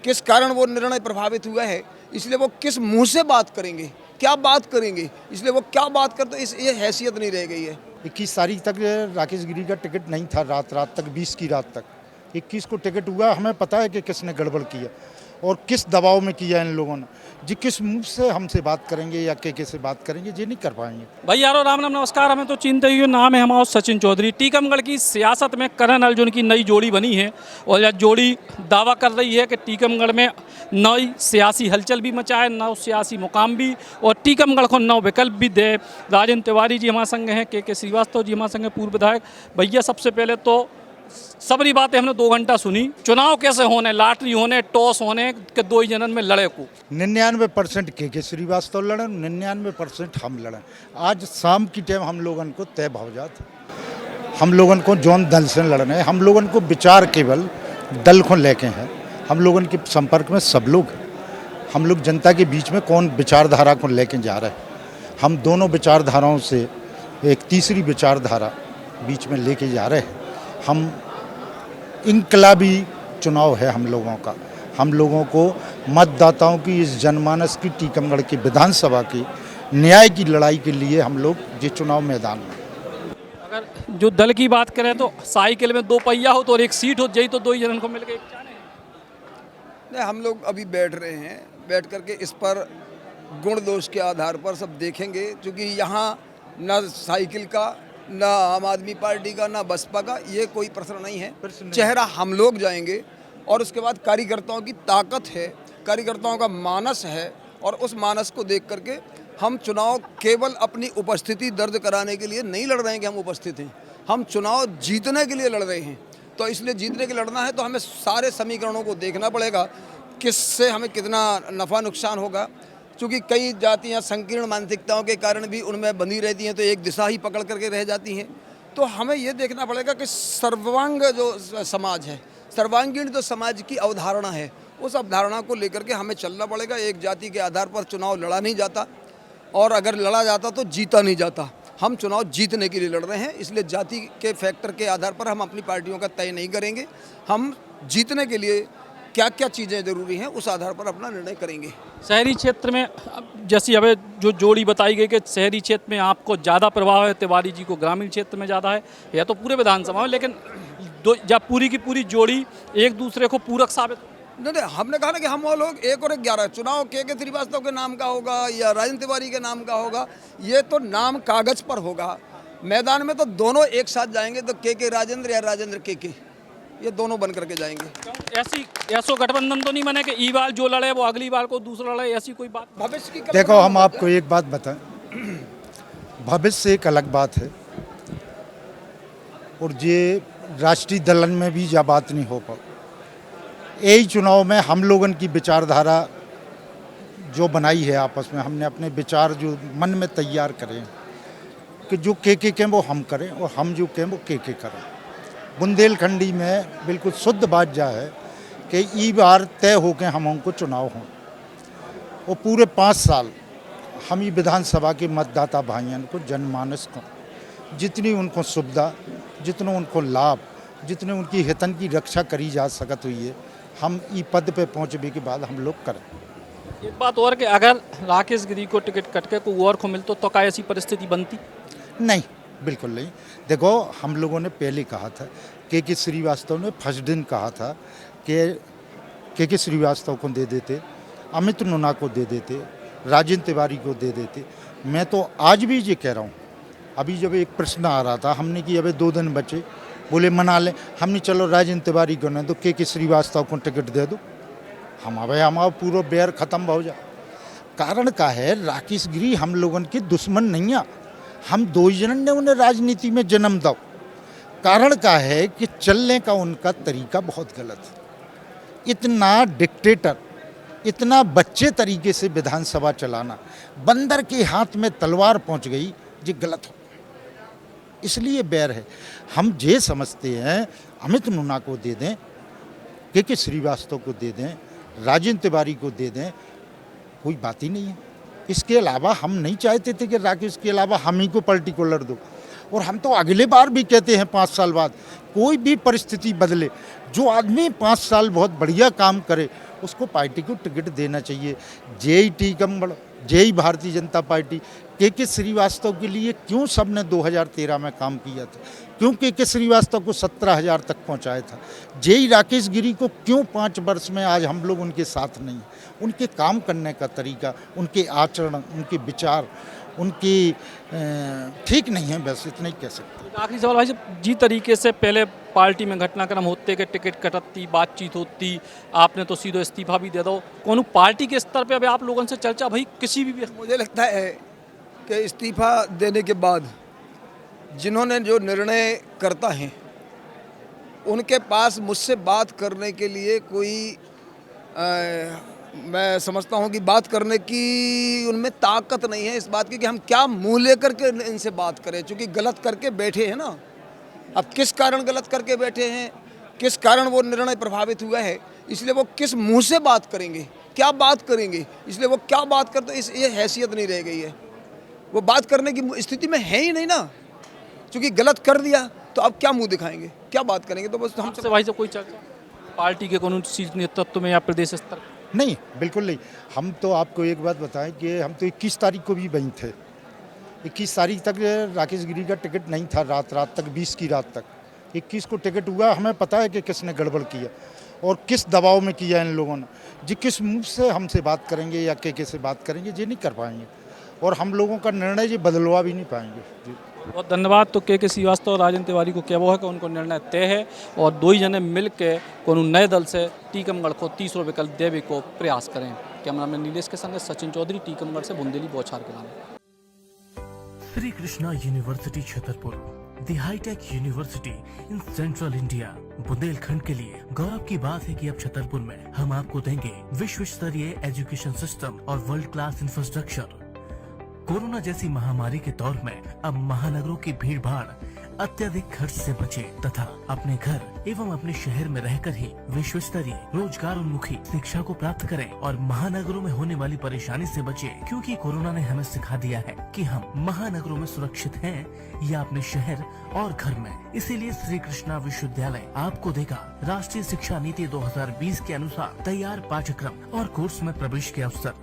किस कारण वो निर्णय प्रभावित हुआ है, इसलिए वो किस मुंह से बात करेंगे, क्या बात करेंगे, इसलिए वो क्या बात करते इस ये हैसियत नहीं रह गई है। 21 तारीख तक राकेश गिरी का टिकट नहीं था, रात तक 20 की रात तक 21 को टिकट हुआ। हमें पता है कि किसने गड़बड़ किया और किस दबाव में किया इन लोगों ने। जी किस मुंह से हमसे बात करेंगे या के से बात करेंगे, ये नहीं कर पाएंगे। भाई यारो राम राम नमस्कार। हमें तो चिंता ही नाम है हमारा सचिन चौधरी। टीकमगढ़ की सियासत में करण अर्जुन की नई जोड़ी बनी है और यह जोड़ी दावा कर रही है कि टीकमगढ़ में नई सियासी हलचल भी मचाए, नव सियासी मुकाम भी और टीकमगढ़ को नव विकल्प भी दे। राजेंद्र तिवारी जी हमारे संग हैं, के श्रीवास्तव जी हमारे संग हैं, पूर्व विधायक। भैया सबसे पहले तो सबरी बातें हमने 2 घंटा सुनी। चुनाव कैसे होने, लॉटरी होने, टॉस होने के 2 ही जनन में लड़े को 99% के श्रीवास्तव लड़े, 99% हम लड़े। आज शाम की टाइम हम लोगों को तय भाव जात, हम लोगों को जौन दल से लड़ना है, हम लोगों को विचार केवल दल को लेके हैं। हम लोगों के संपर्क में सब लोग, हम लोग जनता के बीच में कौन विचारधारा को लेके जा रहे हैं। हम दोनों विचारधाराओं से एक तीसरी विचारधारा बीच में लेके जा रहे हैं। हम इनकलाबी चुनाव है हम लोगों का। हम लोगों को मतदाताओं की इस जनमानस की, टीकमगढ़ की विधानसभा की न्याय की लड़ाई के लिए हम लोग ये चुनाव मैदान में। अगर जो दल की बात करें तो साइकिल में 2 पहिया हो तो और 1 सीट हो जाए तो 2 ही जनन को मिल गए। नहीं, हम लोग अभी बैठ रहे हैं, बैठ करके इस पर गुण दोष के आधार पर सब देखेंगे, क्योंकि यहाँ न साइकिल का, ना आम आदमी पार्टी का, ना बसपा का, ये कोई प्रश्न नहीं है। चेहरा हम लोग जाएंगे और उसके बाद कार्यकर्ताओं की ताकत है, कार्यकर्ताओं का मानस है, और उस मानस को देख करके हम चुनाव केवल अपनी उपस्थिति दर्ज कराने के लिए नहीं लड़ रहे हैं कि हम उपस्थित हैं। हम चुनाव जीतने के लिए लड़ रहे हैं। तो इसलिए जीतने के लड़ना है तो हमें सारे समीकरणों को देखना पड़ेगा, किससे हमें कितना नफ़ा नुकसान होगा, क्योंकि कई जातियां संकीर्ण मानसिकताओं के कारण भी उनमें बंधी रहती हैं, तो एक दिशा ही पकड़ करके रह जाती हैं। तो हमें ये देखना पड़ेगा कि सर्वांग जो समाज है, सर्वांगीण जो समाज की अवधारणा है, उस अवधारणा को लेकर के हमें चलना पड़ेगा। एक जाति के आधार पर चुनाव लड़ा नहीं जाता, और अगर लड़ा जाता तो जीता नहीं जाता। हम चुनाव जीतने के लिए लड़ रहे हैं, इसलिए जाति के फैक्टर के आधार पर हम अपनी पार्टियों का तय नहीं करेंगे। हम जीतने के लिए क्या क्या चीज़ें ज़रूरी हैं उस आधार पर अपना निर्णय करेंगे। शहरी क्षेत्र में जैसी हमें जो जोड़ी बताई गई कि शहरी क्षेत्र में आपको ज़्यादा प्रभाव है, तिवारी जी को ग्रामीण क्षेत्र में ज़्यादा है, या तो पूरे विधानसभा में, लेकिन जब पूरी की पूरी जोड़ी एक दूसरे को पूरक साबित। नहीं, हमने कहा ना कि हम वो लोग 1 और 11 चुनाव के श्रीवास्तव के नाम का होगा या राजेंद्र तिवारी के नाम का होगा, ये तो नाम कागज पर होगा। मैदान में तो दोनों एक साथ जाएंगे, तो के राजेंद्र या राजेंद्र के ये दोनों बन करके जाएंगे। ऐसा गठबंधन तो नहीं बने कि ई बार जो लड़े वो अगली बार को दूसरा लड़े, ऐसी कोई बात भविष्य की देखो, हम आपको एक बात बताएं, भविष्य एक अलग बात है और ये राष्ट्रीय दलन में भी यह बात नहीं हो पा। यही चुनाव में हम लोगों की विचारधारा जो बनाई है, आपस में हमने अपने विचार जो मन में तैयार करें कि जो के वो हम करें और हम जो के वो के करें। बुंदेलखंडी में बिल्कुल शुद्ध बात जा है कि ई बार तय हो के हम उनको चुनाव हों, और पूरे 5 साल हम ही विधानसभा के मतदाता भाइयों को, जनमानस को जितनी उनको सुविधा, जितना उनको लाभ, जितने उनकी हितन की रक्षा करी जा सकत हुई है, हम ई पद पे पहुँचने के बाद हम लोग करें। एक बात और कि अगर राकेश गिरी को टिकट कट के कोई और को मिलता तो क्या ऐसी परिस्थिति बनती? नहीं, बिल्कुल नहीं। देखो, हम लोगों ने पहले कहा था, के श्रीवास्तव ने फर्स्ट दिन कहा था कि के श्रीवास्तव को दे देते, अमित नुना को दे देते, राजेंद्र तिवारी को दे देते। मैं तो आज भी ये कह रहा हूँ, अभी जब एक प्रश्न आ रहा था, हमने कि अभी 2 दिन बचे, बोले मना लें, हमने चलो राजेंद्र तिवारी को नहीं तो के श्रीवास्तव को टिकट दे दो, हमारा पूरा बेर खत्म हो जाए। कारण का है, राकेश गिरी हम लोगों के दुश्मन नहीं है, हम 2 जनन ने उन्हें राजनीति में जन्म दो। कारण का है कि चलने का उनका तरीका बहुत गलत है। इतना डिक्टेटर, इतना बच्चे तरीके से विधानसभा चलाना, बंदर के हाथ में तलवार पहुंच गई, ये गलत हो, इसलिए बैर है। हम ये समझते हैं अमित नुना को दे दें, के श्रीवास्तव को दे दें, राजेंद्र तिवारी को दे दें, कोई बात ही नहीं है। इसके अलावा हम नहीं चाहते थे कि राकेश के अलावा हम ही को पर्टिकुलर दो, और हम तो अगले बार भी कहते हैं 5 साल बाद कोई भी परिस्थिति बदले, जो आदमी 5 साल बहुत बढ़िया काम करे उसको पार्टी को टिकट देना चाहिए। JEE Tikamgarh, JEE Bharatiya Janata party, के श्रीवास्तव के लिए क्यों सबने 2013 में काम किया था, क्यों के श्रीवास्तव को 17,000 तक पहुंचाया था। जेई राकेश गिरी को क्यों 5 वर्ष में आज हम लोग उनके साथ नहीं। उनके काम करने का तरीका, उनके आचरण, उनके विचार, उनकी ठीक नहीं है, बस इतना ही कह सकते हैं। आखिरी सवाल भाई साहब, जी तरीके से पहले पार्टी में घटनाक्रम होते कि टिकट कटती, बातचीत होती, आपने तो सीधो इस्तीफा भी दे दो, कौन पार्टी के स्तर पे अभी आप लोगों से चर्चा भाई किसी भी मुझे लगता है कि इस्तीफा देने के बाद जिन्होंने जो निर्णय करता है उनके पास मुझसे बात करने के लिए कोई मैं समझता हूँ कि बात करने की उनमें ताकत नहीं है इस बात की कि हम क्या मुंह लेकर के इनसे बात करें, क्योंकि गलत करके बैठे हैं ना। अब किस कारण गलत करके बैठे हैं, किस कारण वो निर्णय प्रभावित हुआ है, इसलिए वो किस मुंह से बात करेंगे, क्या बात करेंगे, इसलिए वो क्या बात करते, इस ये हैसियत नहीं रह गई है। वो बात करने की स्थिति में है ही नहीं ना, क्योंकि गलत कर दिया तो अब क्या मुंह दिखाएंगे, क्या बात करेंगे। तो बस हमसे भाई साहब कोई चर्चा पार्टी के कौन सी नेतृत्व में या प्रदेश स्तर नहीं, बिल्कुल नहीं। हम तो आपको एक बात बताएं कि हम तो 21 तारीख को भी वहीं थे। 21 तारीख तक राकेश गिरी का टिकट नहीं था, रात तक, 20 की रात तक। 21 को टिकट हुआ। हमें पता है कि किसने गड़बड़ किया और किस दबाव में किया इन लोगों ने। जी किस मुँह से हमसे बात करेंगे या के से बात करेंगे, ये नहीं कर पाएंगे और हम लोगों का निर्णय ये बदलवा भी नहीं पाएंगे जी। बहुत धन्यवाद। तो के श्रीवास्तव और राजेंद्र तिवारी को क्या वो है कि उनको निर्णय तय है और दो ही जने मिल के को नए दल से टीकमगढ़ को तीसरा विकल्प देवे को प्रयास करें। कैमरामैन नीलेश के संग सचिन चौधरी, टीकमगढ़ से बुंदेली बौछार के नाम। Shri Krishna university Chhatarpur, the hi tech university in central India. Bundelkhand के लिए गौरव की बात है कि अब छतरपुर में हम आपको देंगे विश्व स्तरीय एजुकेशन सिस्टम और वर्ल्ड क्लास इंफ्रास्ट्रक्चर। कोरोना जैसी महामारी के दौर में अब महानगरों की भीड़ भाड़, अत्यधिक खर्च से बचे तथा अपने घर एवं अपने शहर में रहकर ही विश्व स्तरीय रोजगार उन्मुखी शिक्षा को प्राप्त करें और महानगरों में होने वाली परेशानी से बचे, क्योंकि कोरोना ने हमें सिखा दिया है कि हम महानगरों में सुरक्षित हैं या अपने शहर और घर में। इसीलिए श्री कृष्णा विश्वविद्यालय आपको देगा राष्ट्रीय शिक्षा नीति 2020 के अनुसार तैयार पाठ्यक्रम और कोर्स में प्रवेश के अवसर।